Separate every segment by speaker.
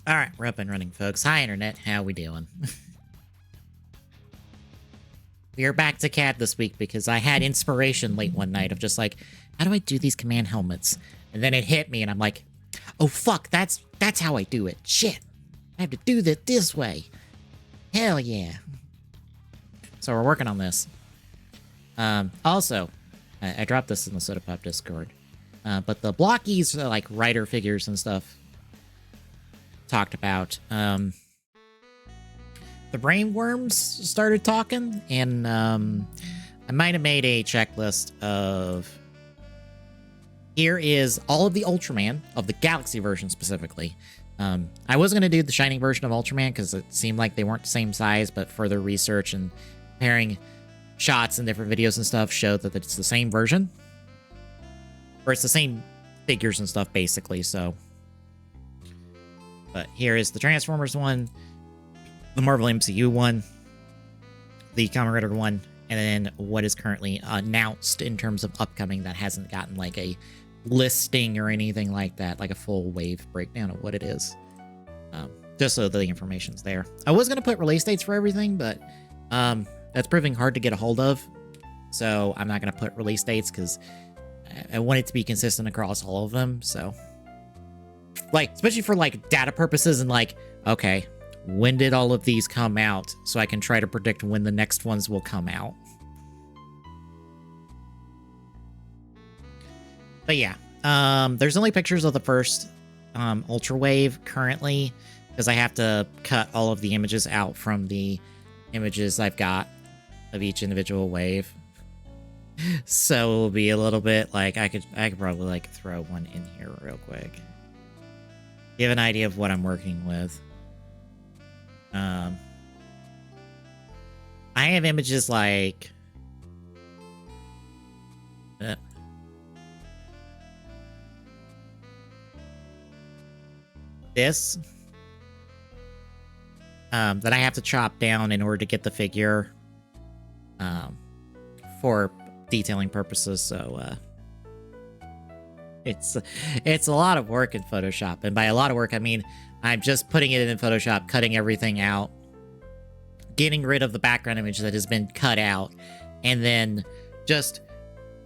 Speaker 1: Alright, we're up and running, folks. Hi, Internet. How we doing? We are back to CAD this week because I had inspiration late one night of just like, how do I do these command helmets? And then it hit me and I'm like, oh fuck, that's how I do it. Shit. I have to do that this way. Hell yeah. So we're working on this. Also, I dropped this in the Soda Pop Discord. But the blockies, like rider figures and stuff, talked about. The brainworms started talking, and I might have made a checklist of here is all of the Ultraman, of the Galaxy version specifically. I was going to do the Shining version of Ultraman because it seemed like they weren't the same size, but further research and comparing shots and different videos and stuff showed that it's the same version. Or it's the same figures and stuff, basically, so. But here is the Transformers one, the Marvel MCU one, the Kamen Rider one, and then what is currently announced in terms of upcoming that hasn't gotten like a listing or anything like that, like a full wave breakdown of what it is. Just so the information's there. I was going to put release dates for everything, but that's proving hard to get a hold of. So I'm not going to put release dates because I want it to be consistent across all of them. So, like, especially for like data purposes and like, okay, when did all of these come out? So I can try to predict when the next ones will come out. But yeah, there's only pictures of the first Ultra Wave currently because I have to cut all of the images out from the images I've got of each individual wave. So it'll be a little bit like I could probably like throw one in here real quick. Give an idea of what I'm working with. I have images like this that I have to chop down in order to get the figure for detailing purposes, so it's a lot of work in Photoshop, and by a lot of work I mean I'm just putting it in Photoshop, cutting everything out, getting rid of the background image that has been cut out, and then just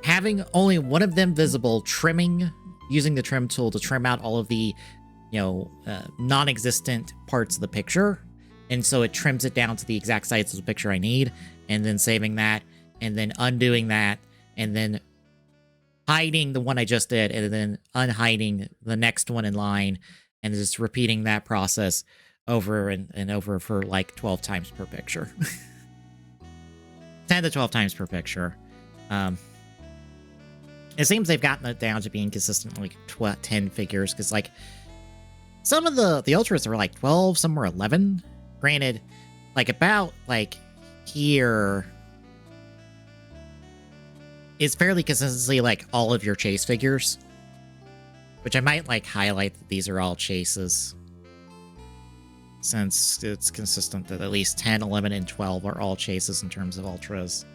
Speaker 1: having only one of them visible, using the trim tool to trim out all of the non-existent parts of the picture, and so it trims it down to the exact size of the picture I need, and then saving that, and then undoing that, and then hiding the one I just did, and then unhiding the next one in line, and just repeating that process over and over for like 12 times per picture. 10 to 12 times per picture. It seems they've gotten it down to being consistently 10 figures, because like some of the Ultras are like 12, some were 11. Granted, like about like here is fairly consistently like all of your chase figures, which I might like highlight that these are all chases, since it's consistent that at least 10, 11, and 12 are all chases in terms of Ultras.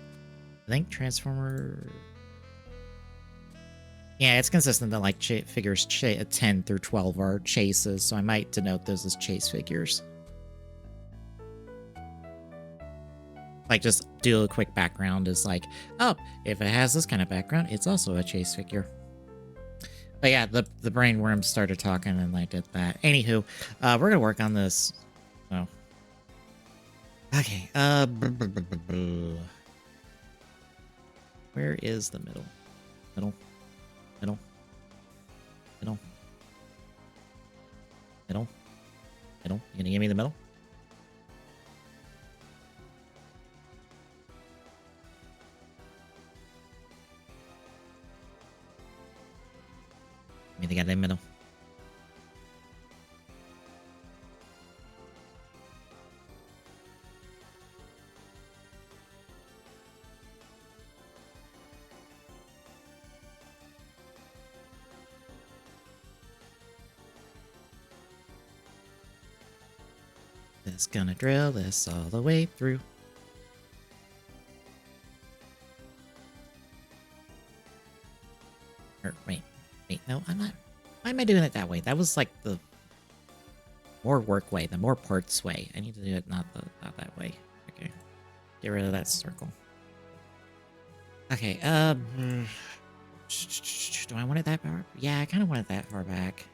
Speaker 1: I think Transformer... Yeah, it's consistent that like figures 10 through 12 are chases, so I might denote those as chase figures. Like, just do a quick background is like, oh, if it has this kind of background, it's also a chase figure. But yeah, the brainworms started talking and I did that. Anywho, we're gonna work on this. Oh. Okay, where is the middle? Middle? Middle? Middle? Middle? Middle? You gonna give me the middle? Give me the goddamn middle. Just gonna drill this all the way through. Or wait, no, I'm not. Why am I doing it that way? That was like the more work way, the more parts way. I need to do it not that way. Okay. Get rid of that circle. Okay, do I want it that far? Yeah, I kind of want it that far back.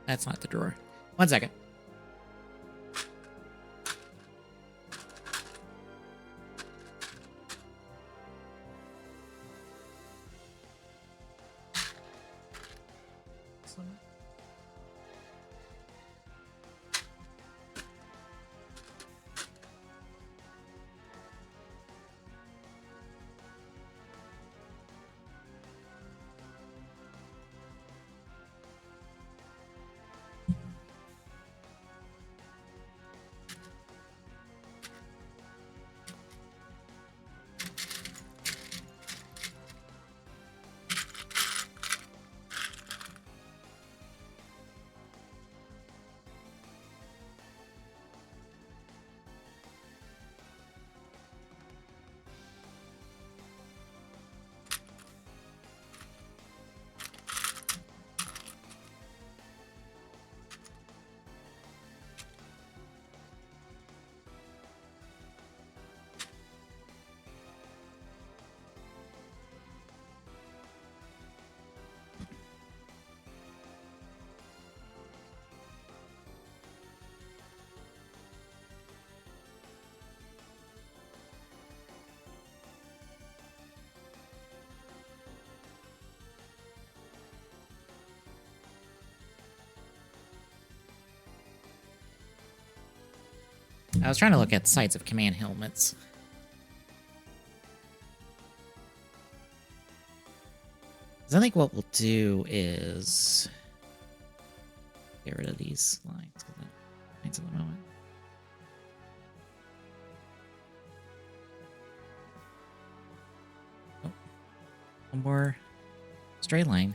Speaker 1: That's not the drawer. 1 second. I was trying to look at sites of command helmets. I think what we'll do is get rid of these lines because that makes at the moment. Oh, one more straight line.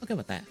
Speaker 1: I'll go with that.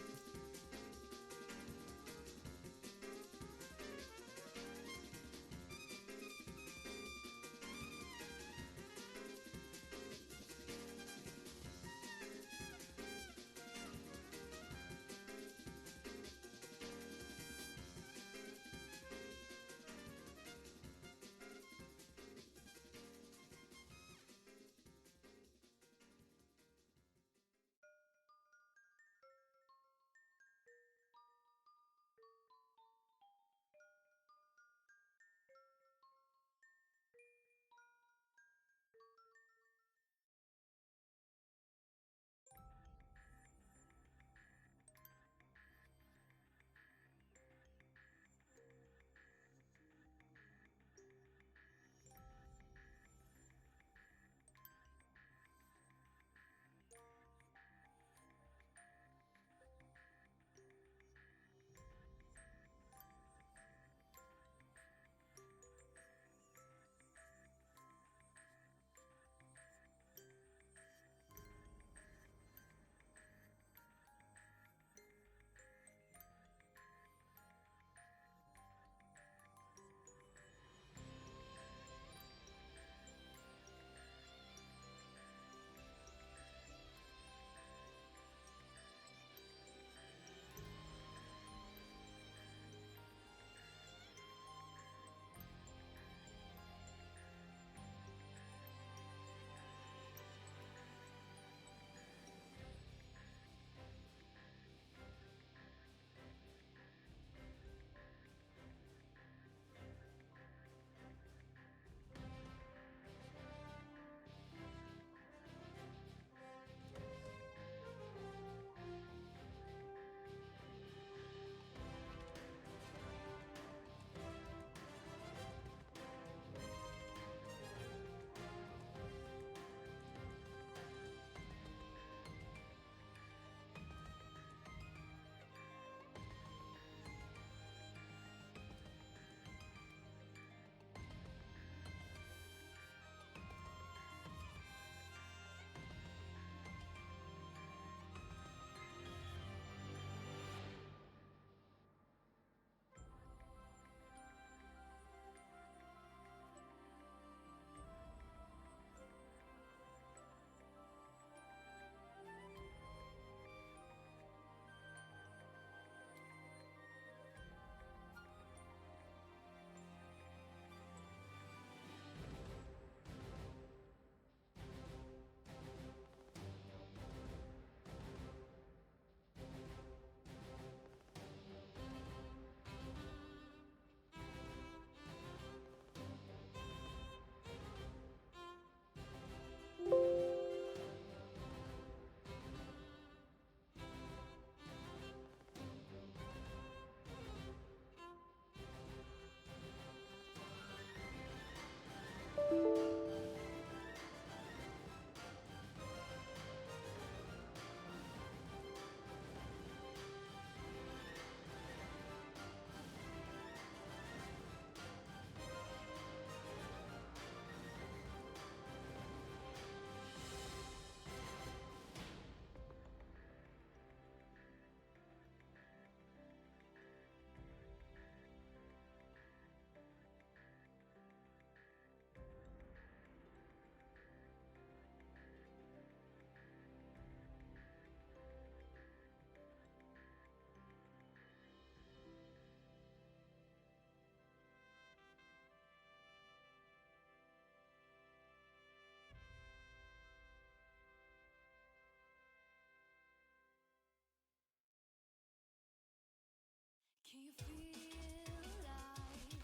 Speaker 2: Can you feel life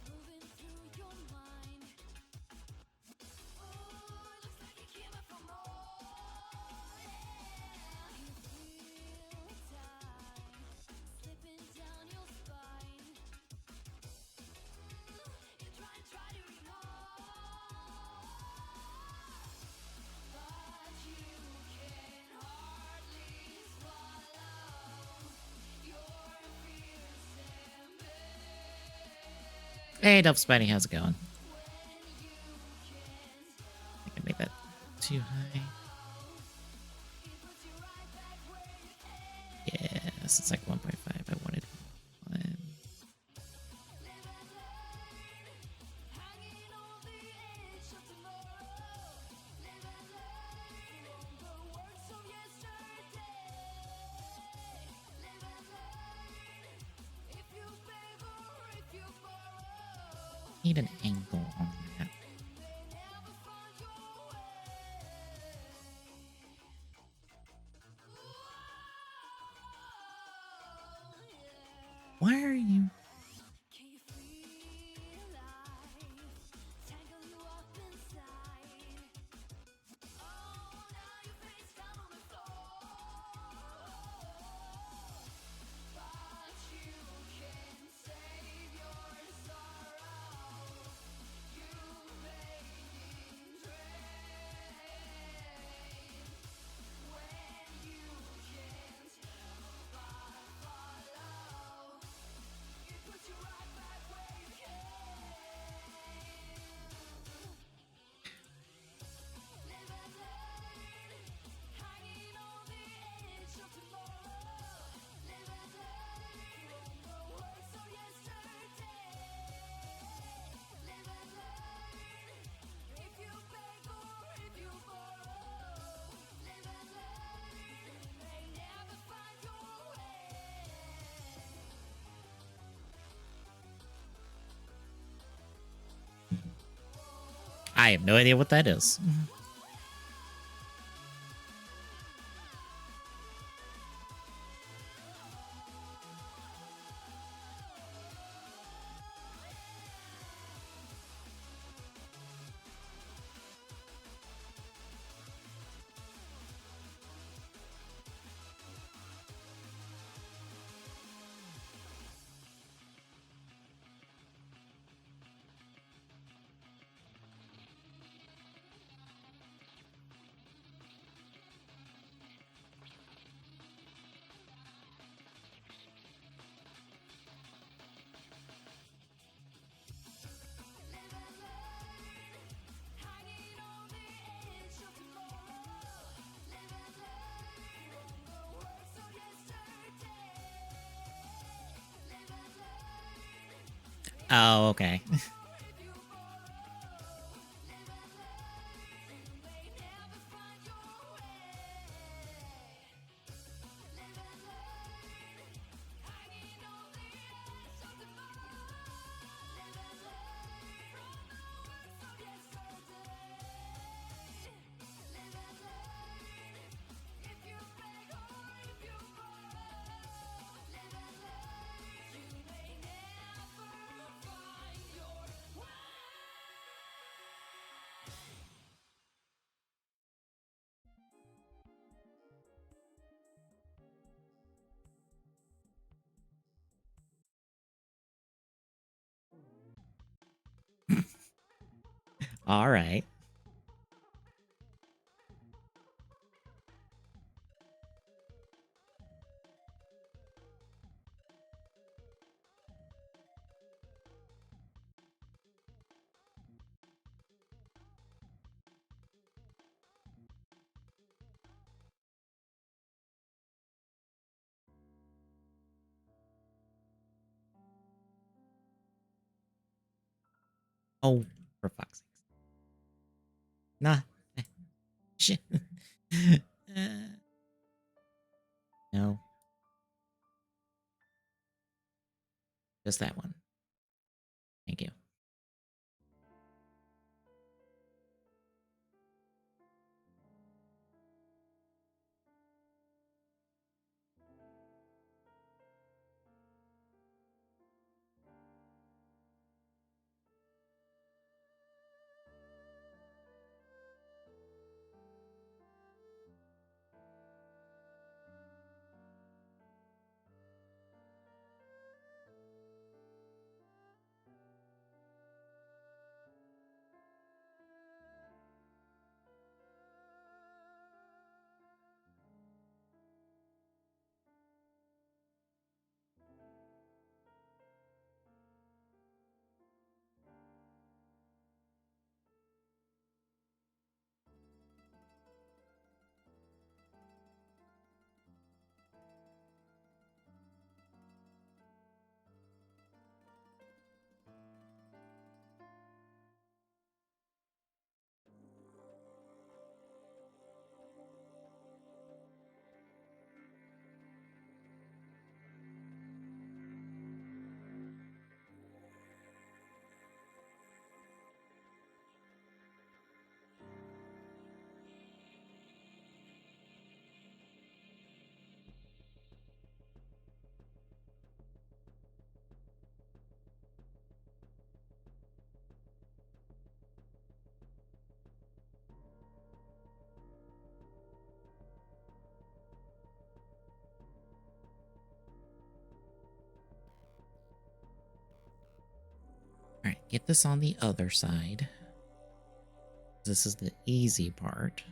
Speaker 2: moving through your mind? Oh, it looks like it came up for more. Yeah. Can you feel time slipping down your spine? You try to ignore, but you can hardly swallow your fears and
Speaker 1: Hey, Delph Spidey, how's it going? I can make that too high. guess it's like 1.5. I wanted 1. Need an angle on that. Why are you?
Speaker 2: Can you feel life tangle you up inside? Oh, now your face down on the floor, but you can save your sorrow. You fading train when you can't help but follow. It puts you right back where you came. Live and learn, hanging on the edge of tomorrow. Live and learn from the words of yesterday. Live and learn, if you beg or if you borrow. Live and learn, you may never find your way.
Speaker 1: I have no idea what that is.
Speaker 2: Hanging on the edge of tomorrow. Live and learn from the words of yesterday. Live and learn
Speaker 1: Oh, okay.
Speaker 2: if you borrow. Live and learn, you may never find your way. Live and learn, hanging on the edge of tomorrow. Live and learn from the words of yesterday. Live and learn, if you beg or if you borrow. Live and learn, you may never find your way.
Speaker 1: All right. Oh, for fuck's sake. Nah. Shit. No. Just that one. Thank you. get this on the other side. This is the easy part.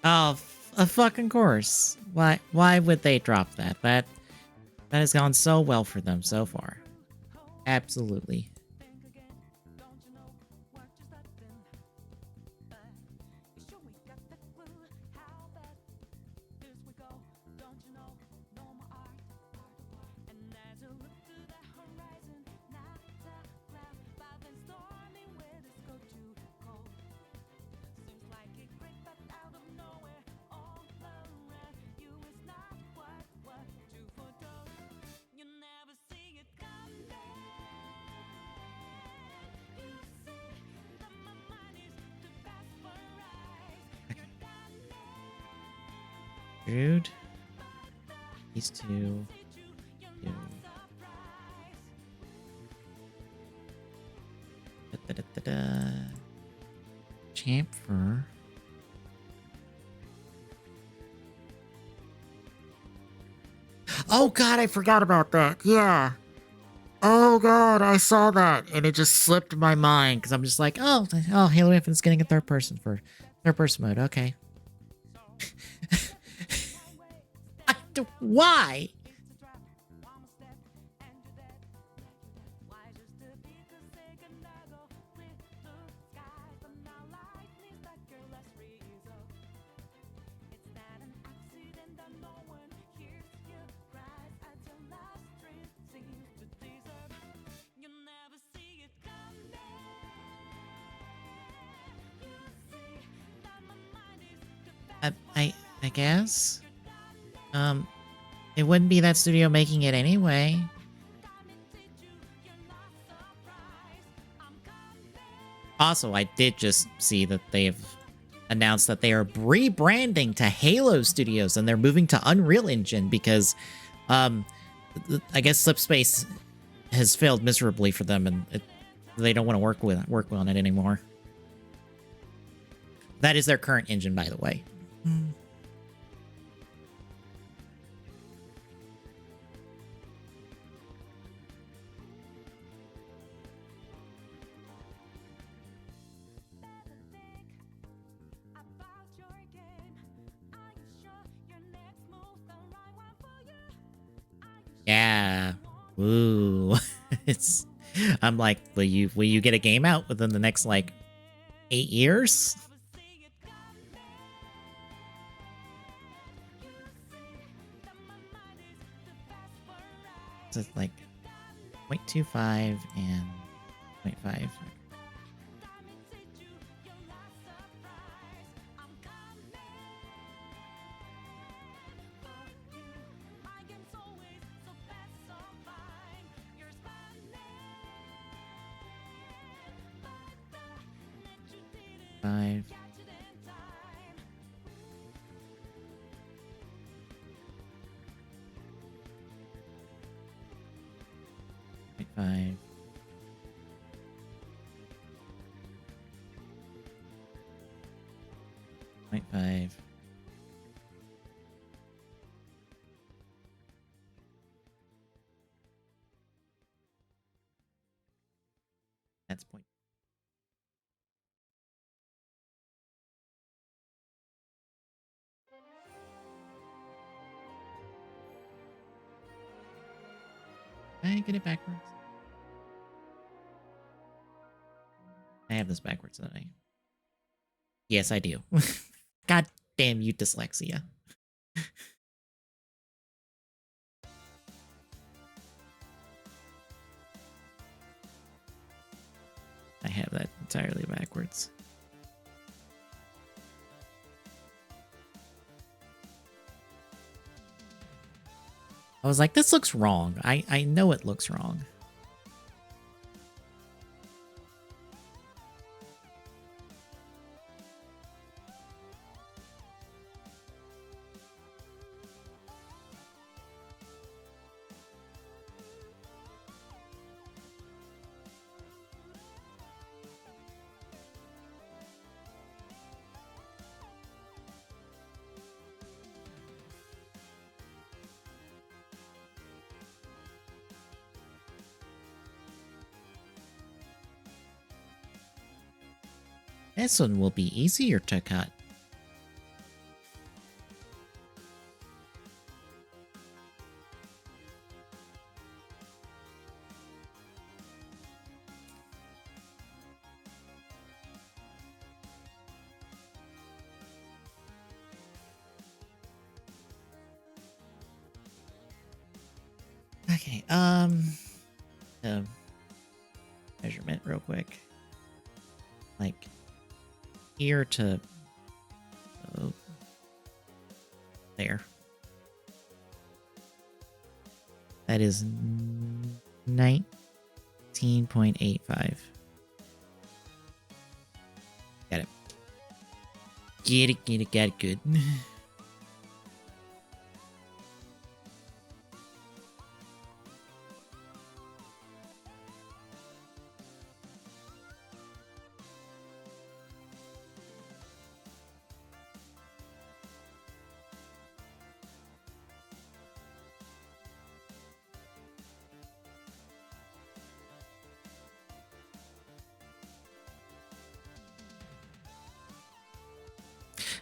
Speaker 1: Oh, a fucking course. Why would they drop that? That has gone so well for them so far. Absolutely. Dude. These two. Chamfer. Oh god, I forgot about that. Yeah. Oh god, I saw that and it just slipped my mind because I'm just like, oh, Halo Infinite's getting a third person mode. Okay. Why? I guess. It wouldn't be that studio making it anyway. Also, I did just see that they've announced that they are rebranding to Halo Studios and they're moving to Unreal Engine because, I guess Slipspace has failed miserably for them and they don't want to work on it anymore. That is their current engine, by the way. Yeah. Ooh. I'm like, will you get a game out within the next like 8 years? So it's like 0.25 and 0.5. Five. 0.5. 0.5. That's point. Can I get it backwards? I have this backwards, don't I? Yes, I do. God damn you, dyslexia. I have that entirely backwards. I was like, this looks wrong. I know it looks wrong. This one will be easier to cut. Okay, measurement real quick. Like here to there. That is 19.85. Got it. Get it good.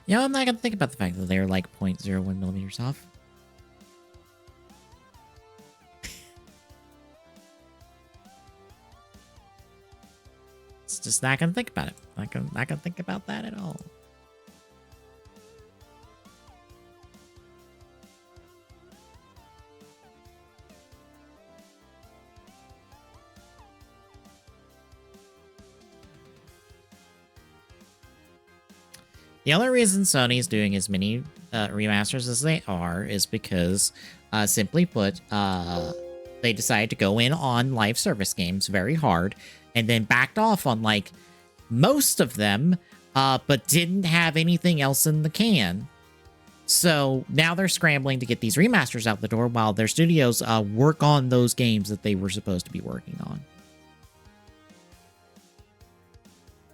Speaker 1: You know, I'm not gonna think about the fact that they're like 0.01 millimeters off. It's just not gonna think about it. Not gonna think about that at all. The only reason Sony's doing as many remasters as they are is because, simply put, they decided to go in on live service games very hard and then backed off on, like, most of them, but didn't have anything else in the can. So now they're scrambling to get these remasters out the door while their studios work on those games that they were supposed to be working on.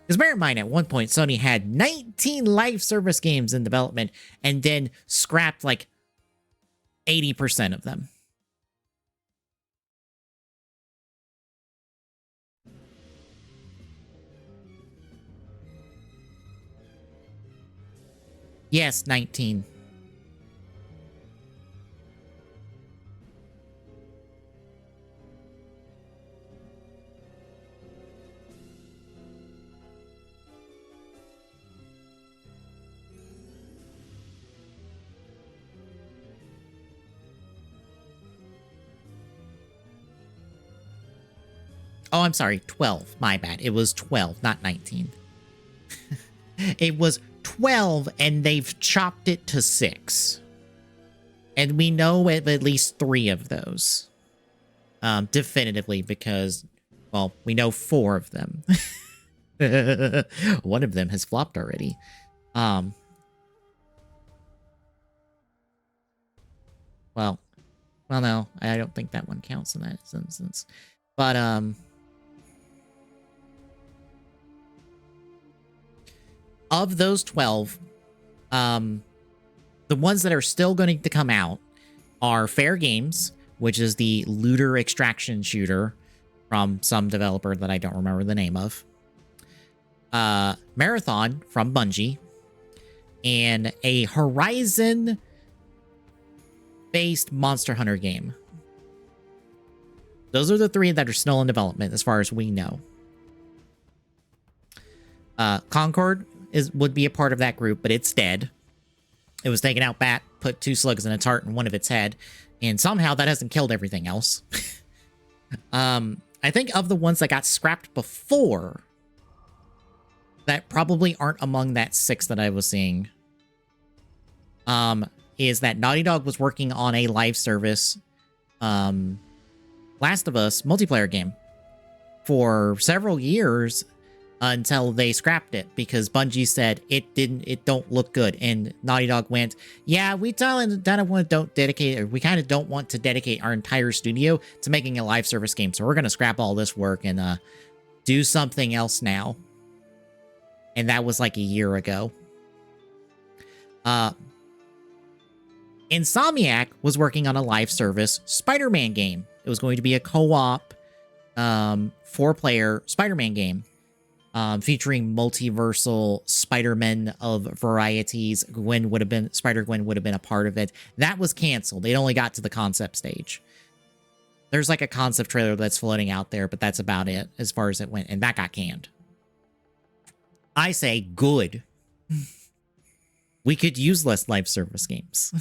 Speaker 1: Because bear in mind, at one point, Sony had 19 live service games in development and then scrapped like 80% of them. Yes, 19. Oh, I'm sorry, 12. My bad. It was 12, not 19. It was 12, and they've chopped it to 6. And we know of at least 3 of those. Definitively, because, well, we know 4 of them. One of them has flopped already. Well, no, I don't think that one counts in that instance. But, of those 12, the ones that are still going to come out are Fair Games, which is the looter extraction shooter from some developer that I don't remember the name of. Marathon from Bungie. And a Horizon-based Monster Hunter game. Those are the 3 that are still in development, as far as we know. Concord would be a part of that group, but it's dead. It was taken out bat, put 2 slugs in its heart and one of its head, and somehow that hasn't killed everything else. I think of the ones that got scrapped before, that probably aren't among that 6 that I was seeing, is that Naughty Dog was working on a live service, Last of Us multiplayer game for several years until they scrapped it because Bungie said it don't look good, and Naughty Dog went, yeah, we kind of don't want to dedicate our entire studio to making a live service game, so we're gonna scrap all this work and do something else now. And that was like a year ago. Insomniac was working on a live service Spider-Man game. It was going to be a co-op 4-player Spider-Man game. Featuring multiversal Spider-Men of varieties. Spider-Gwen would have been a part of it. That was canceled. It only got to the concept stage. There's like a concept trailer that's floating out there, but that's about it as far as it went, and that got canned. I say good. We could use less live service games.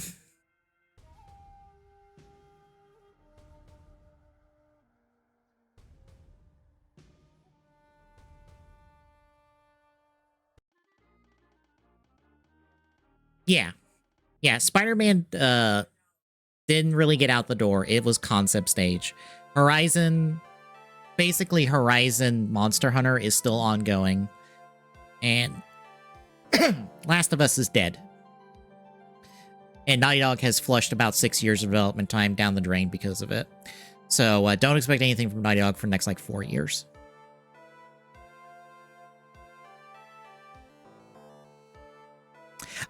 Speaker 1: Yeah, Spider-Man didn't really get out the door. It was concept stage. Basically Horizon Monster Hunter is still ongoing. And Last of Us is dead. And Naughty Dog has flushed about 6 years of development time down the drain because of it. So don't expect anything from Naughty Dog for the next, like, 4 years.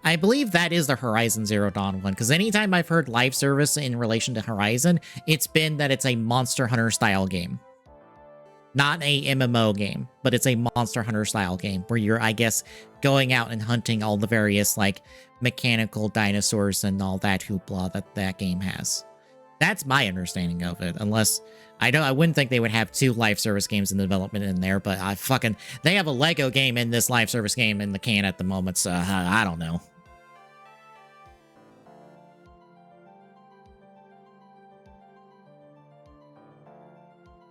Speaker 1: I believe that is the Horizon Zero Dawn one, because anytime I've heard live service in relation to Horizon, it's been that it's a Monster Hunter style game. Not a MMO game, but it's a Monster Hunter style game where you're, I guess, going out and hunting all the various, like, mechanical dinosaurs and all that hoopla that game has. That's my understanding of it, unless... I wouldn't think they would have 2 live service games in development in there, but they have a Lego game in this live service game in the can at the moment, so I don't know.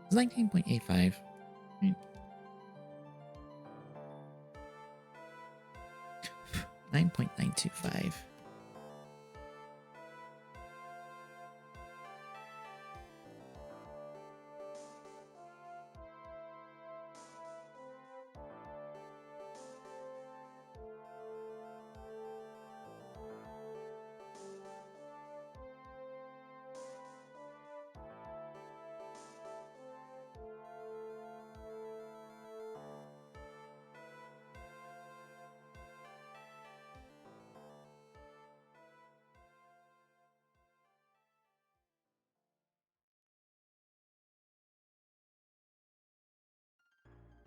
Speaker 1: It's 19.85. Right. 9.925.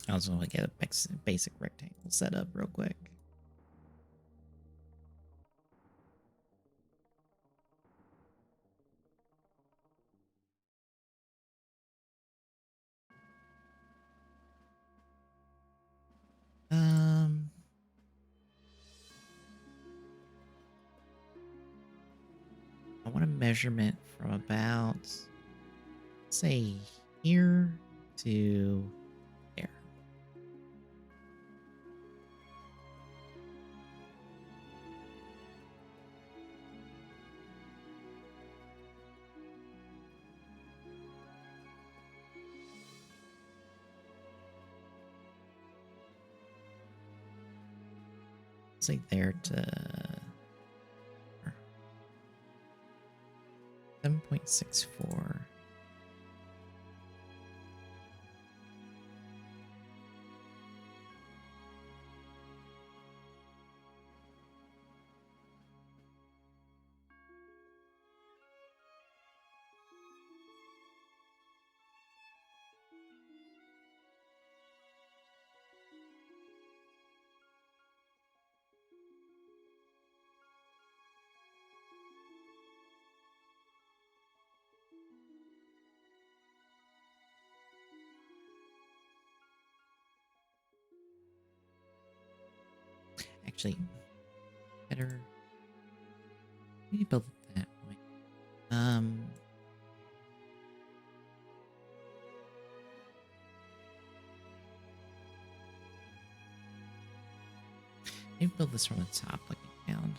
Speaker 1: I was going to get a basic rectangle set up real quick. I want a measurement from about, say, here to there. Say there to 7.64. Actually, better Maybe build it that way. Maybe build this from the top, looking down.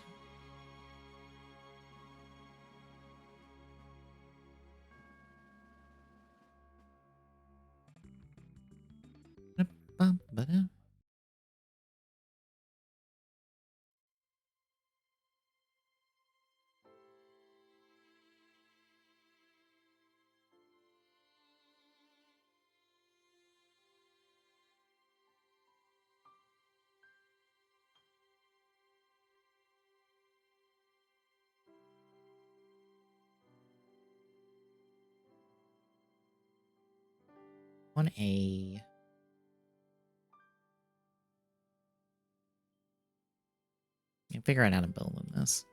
Speaker 1: Ba-da. 1A. You can figure out how to build on this.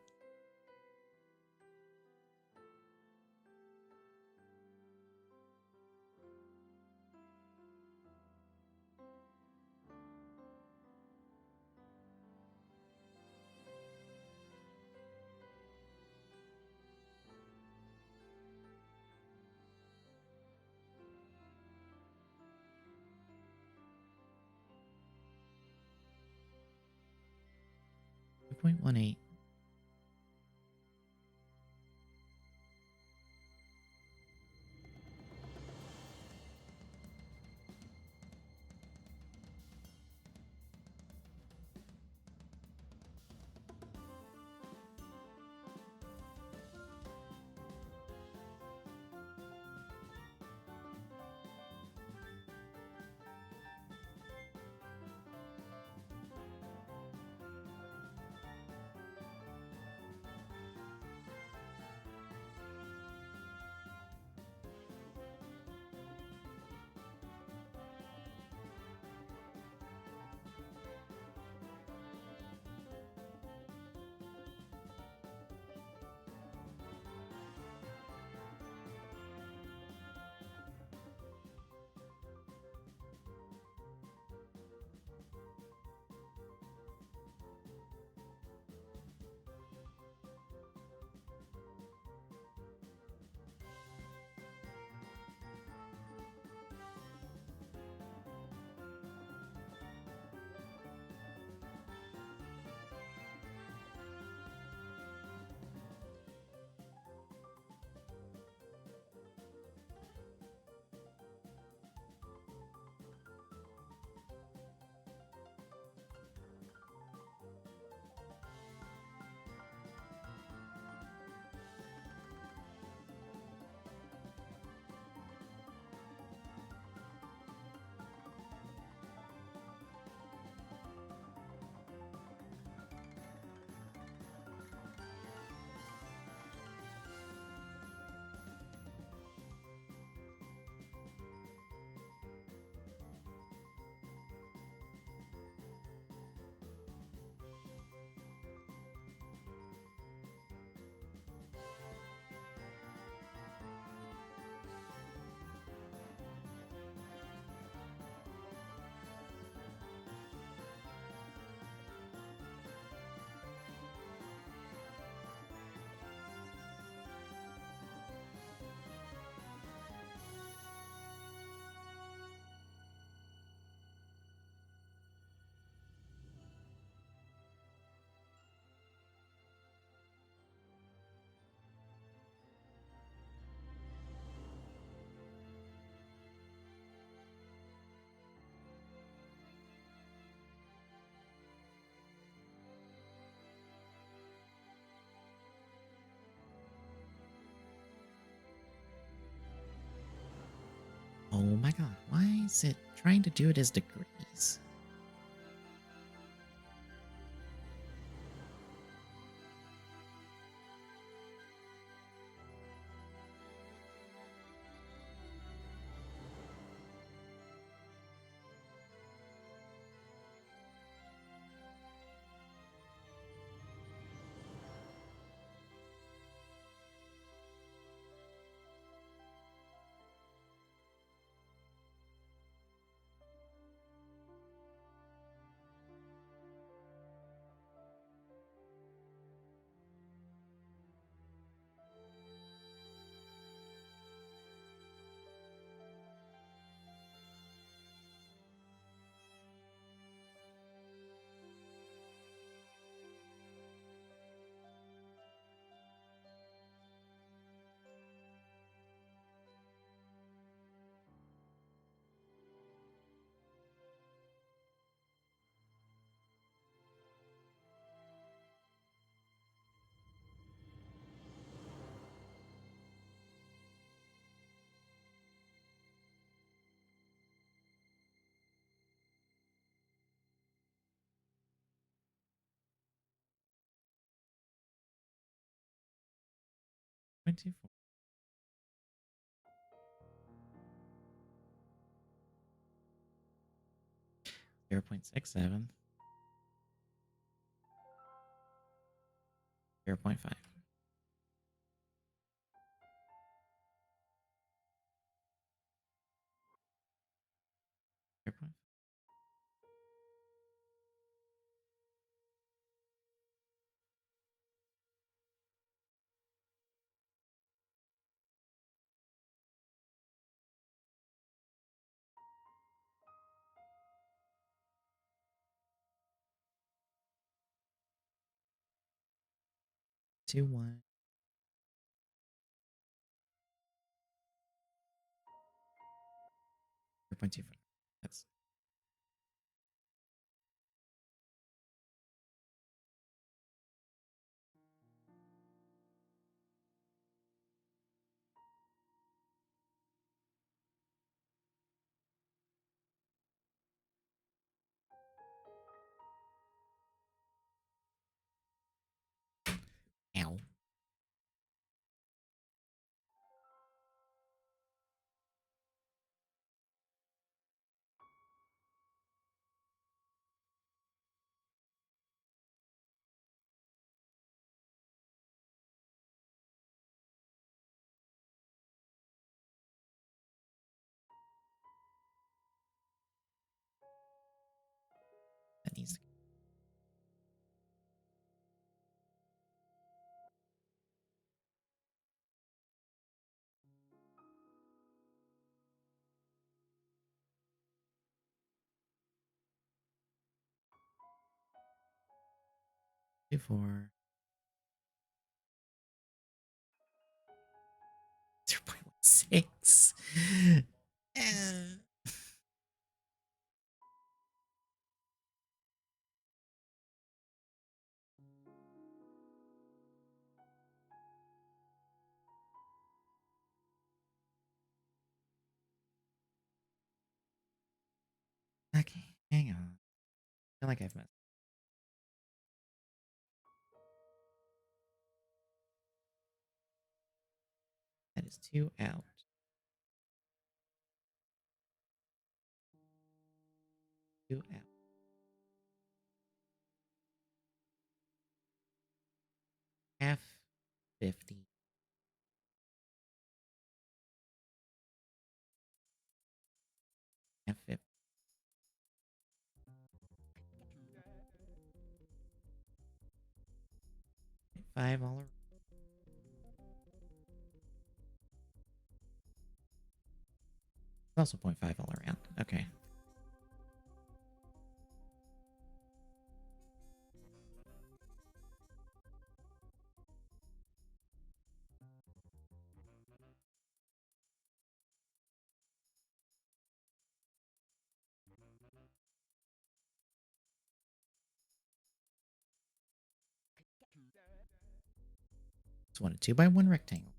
Speaker 1: .18. Oh my god, why is it trying to do it as degrees? 0.24. Zero 0.67. 0.5. 0.5. Two one. 0.25. That's 0.4. 0.16. Okay, hang on. I feel like I've messed. That is 2 out. 2 out. Half 50. Half 50. 5 all around. Also 0.5 all around. Okay. Just want a 2x1 rectangle.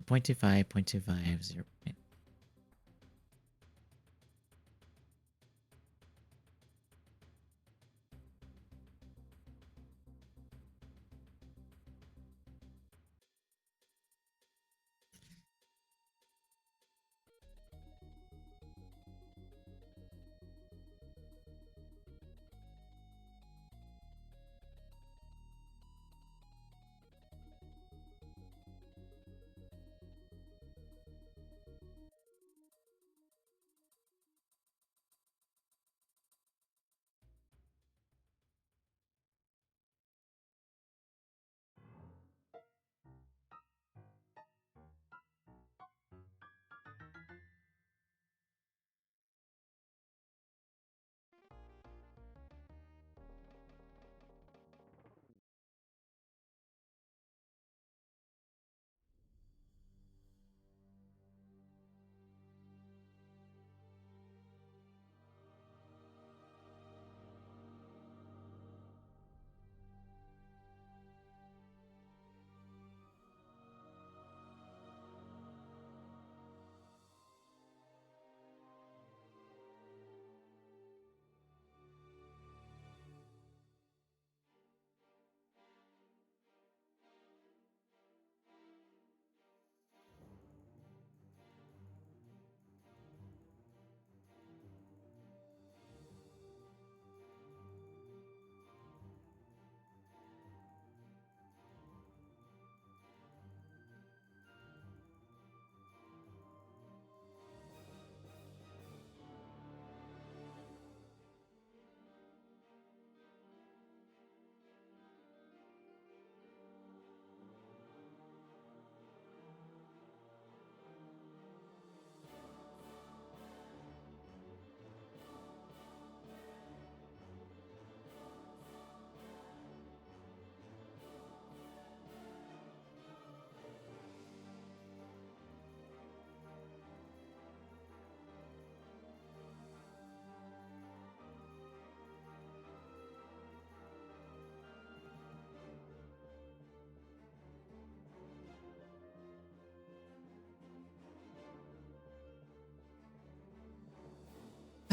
Speaker 1: 0.25, 0.25, 0.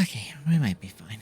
Speaker 1: Okay, we might be fine.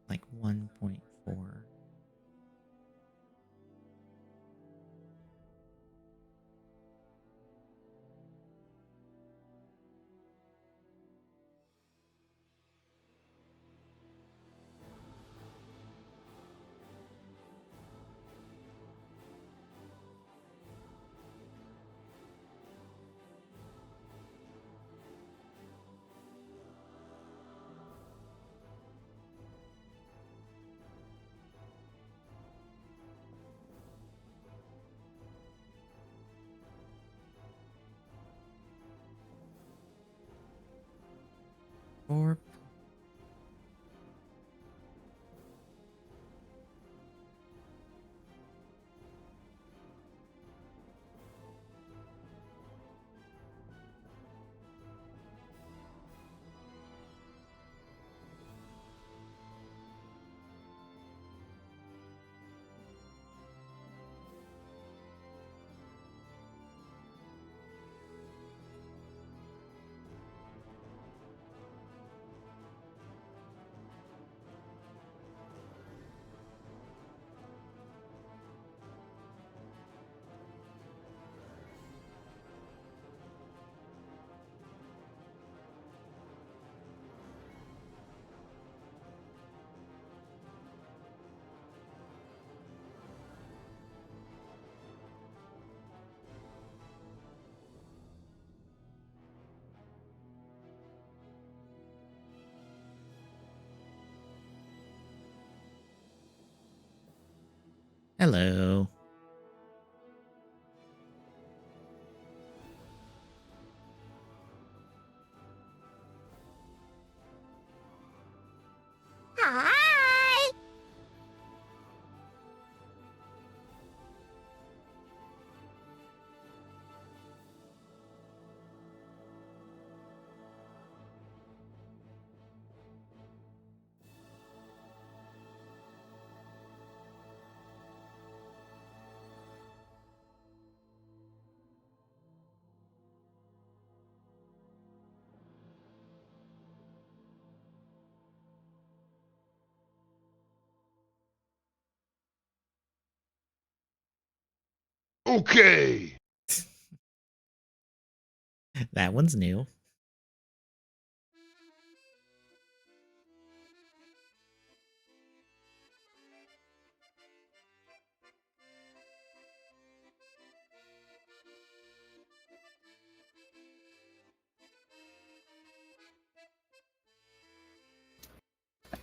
Speaker 1: Like 1.4. Or hello.
Speaker 2: Hi!
Speaker 3: Okay.
Speaker 1: That one's new.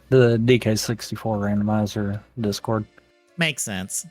Speaker 4: The DK64 randomizer Discord.
Speaker 1: Makes sense.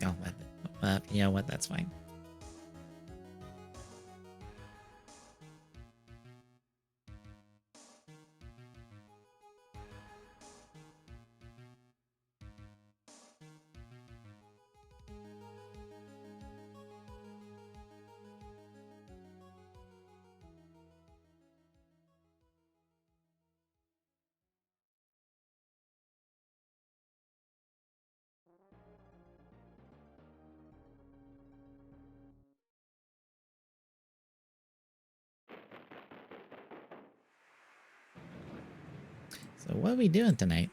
Speaker 1: Oh, you know what? That's fine. So what are we doing tonight?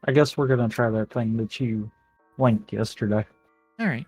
Speaker 4: I guess we're gonna try that thing that you linked yesterday.
Speaker 1: All right.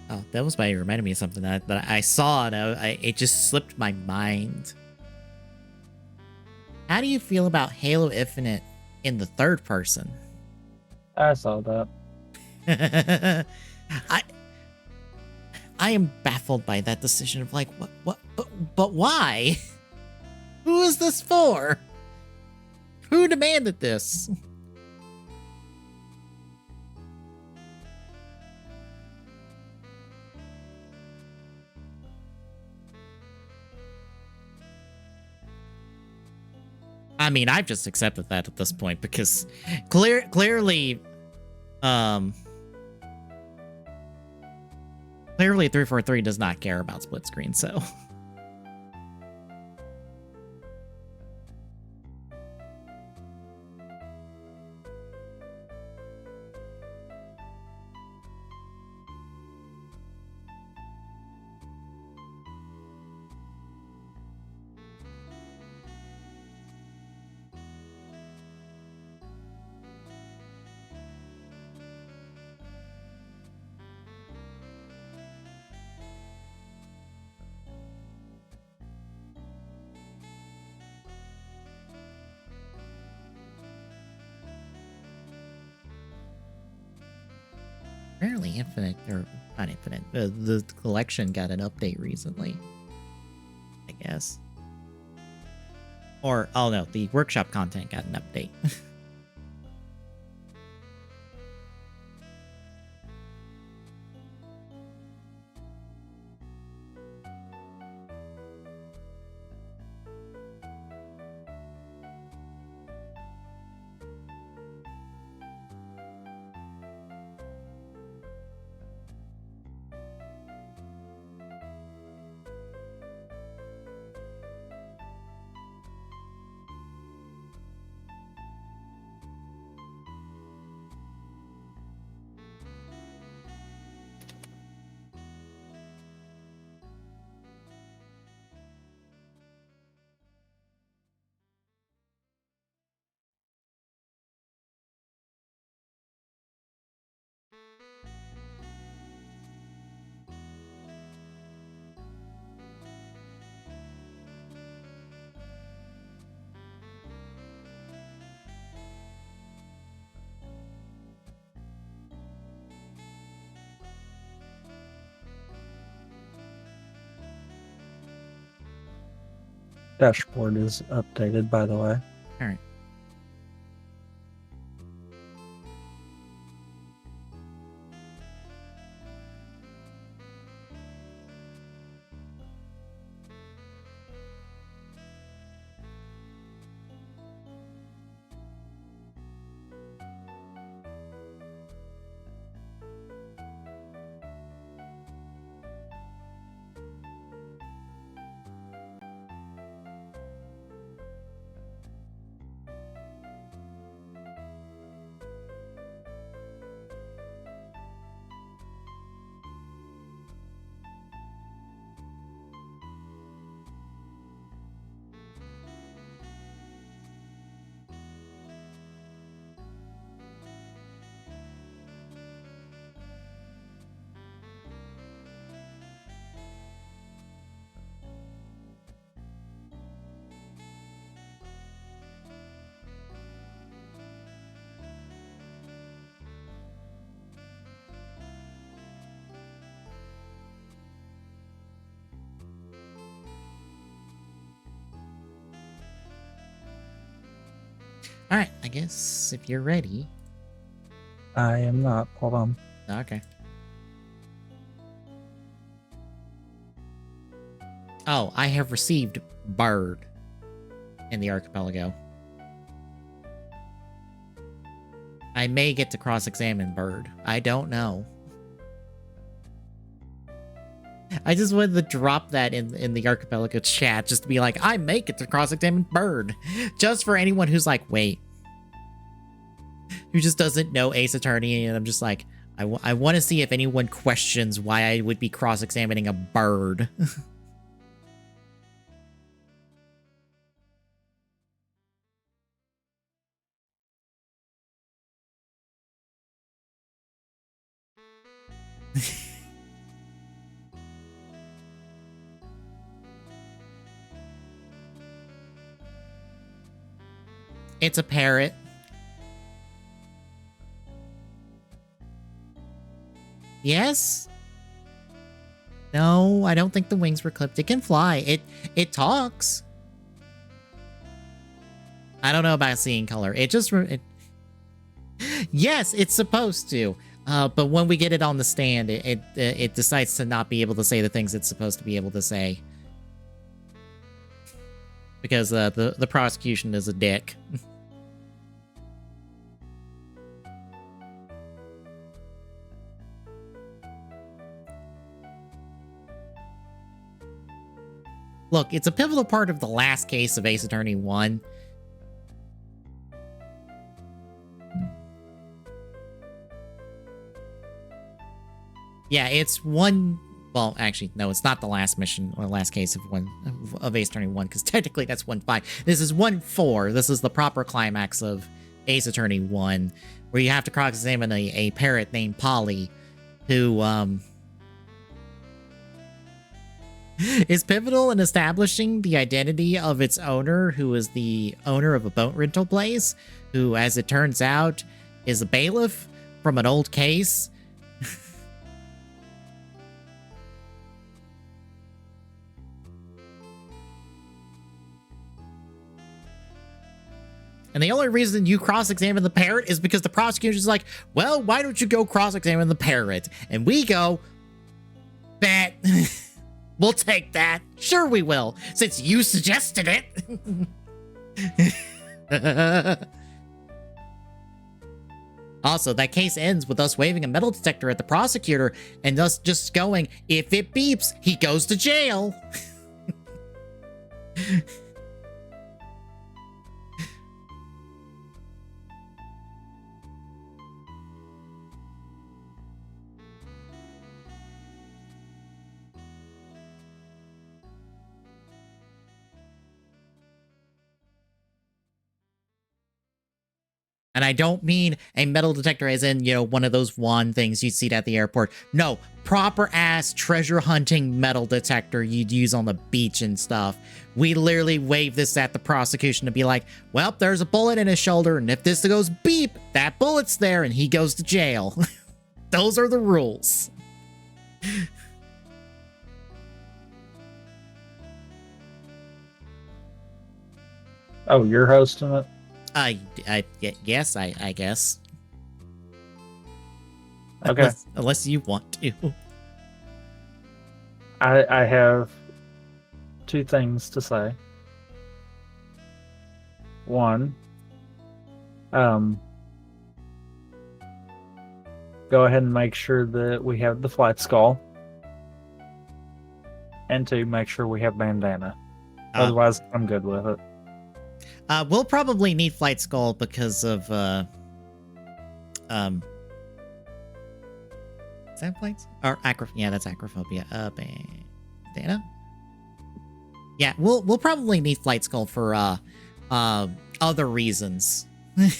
Speaker 1: Oh, that was why it reminded me of something that I saw, and it just slipped my mind. How do you feel about Halo Infinite in the third person?
Speaker 4: I saw that.
Speaker 1: I I am baffled by that decision of like, but why? Who is this for? Who demanded this? I mean, I've just accepted that at this point because clearly, clearly 343 does not care about split screen, so. Apparently Infinite, or not Infinite, the collection got an update recently, I guess. Or, oh no, the workshop content got an update.
Speaker 4: Dashboard is updated, by the way.
Speaker 1: All right. All right, I guess if you're ready.
Speaker 4: I am not. Hold on.
Speaker 1: Okay. Oh, I have received Bird in the archipelago. I may get to cross-examine Bird. I don't know. I just wanted to drop that in the archipelago chat just to be like, I may get to cross-examine Bird. Just for anyone who's like, wait. Who just doesn't know Ace Attorney, and I'm just like, I want to see if anyone questions why I would be cross-examining a bird. It's a parrot. Yes? No, I don't think the wings were clipped. It can fly. It talks. I don't know about seeing color. It just... Yes, it's supposed to. But when we get it on the stand, it decides to not be able to say the things it's supposed to be able to say. Because the prosecution is a dick. Look, it's a pivotal part of the last case of Ace Attorney 1. Yeah, it's one... Well, actually, no, it's not the last mission or last case of Ace Attorney 1, because technically that's 1-5. This is 1-4. This is the proper climax of Ace Attorney 1, where you have to cross-examine a parrot named Polly, who, is pivotal in establishing the identity of its owner, who is the owner of a boat rental place, who, as it turns out, is a bailiff from an old case. And the only reason you cross-examine the parrot is because the prosecution's like, well, why don't you go cross-examine the parrot? And we go, bet. We'll take that. Sure we will, since you suggested it. Also, that case ends with us waving a metal detector at the prosecutor and us just going, if it beeps, he goes to jail. And I don't mean a metal detector as in, one of those wand things you'd see at the airport. No, proper ass treasure hunting metal detector you'd use on the beach and stuff. We literally wave this at the prosecution to be like, well, there's a bullet in his shoulder, and if this goes beep, that bullet's there, and he goes to jail. Those are the rules.
Speaker 4: Oh, you're hosting it?
Speaker 1: Yes, I guess.
Speaker 4: Okay.
Speaker 1: Unless you want to.
Speaker 4: I have two things to say. One, go ahead and make sure that we have the flight skull. And two, make sure we have bandana. Otherwise, I'm good with it.
Speaker 1: We'll probably need Flight Skull because of, is that flights? Or yeah, that's acrophobia. Bandana? Yeah, we'll probably need Flight Skull for, other reasons. But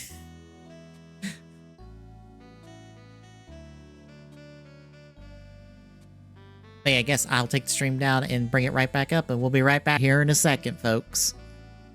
Speaker 1: yeah, I guess I'll take the stream down and bring it right back up, and we'll be right back here in a second, folks.